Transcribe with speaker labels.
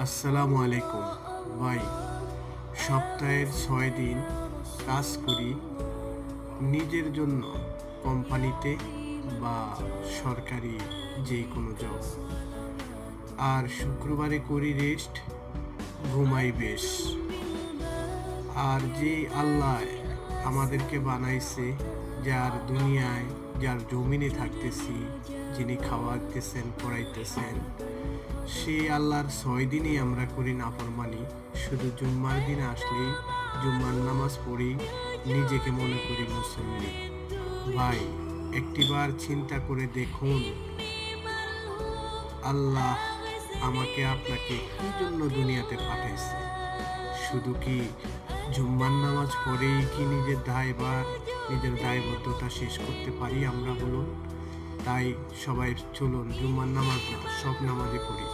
Speaker 1: আসসালামু আলাইকুম ভাই। সপ্তাহের 6 দিন কাজ করি নিজের জন্য, কোম্পানিতে বা সরকারি যে কোনো জব। আর শুক্রবারে করি রেস্ট, ঘুমাই বেশ। আর যে আল্লাহ আমাদেরকে বানাইছে, যার দুনিয়ায়, যার জমিনে থাকতেছি, যিনি খাওয়াইতেছেন, পড়াইতেছেন, সেই আল্লাহর 6 দিনই আমরা করি নাফরমানি। শুধু জুম্মার দিন আসলেই জুম্মার নামাজ পড়ি, নিজেকে মনে করি মুসল্লি। ভাই, একটিবার চিন্তা করে দেখুন, আল্লাহ আমাকে আপনাকে কি জন্য দুনিয়াতে পাঠাইছে? শুধু কি জুম্মার নামাজ পড়েই কি নিজের নিজের দায়বদ্ধতা শেষ করতে পারি আমরা, বলুন? তাই সবাই চলুন জুম্মার নামাজ না, সব নামাজে পড়ি।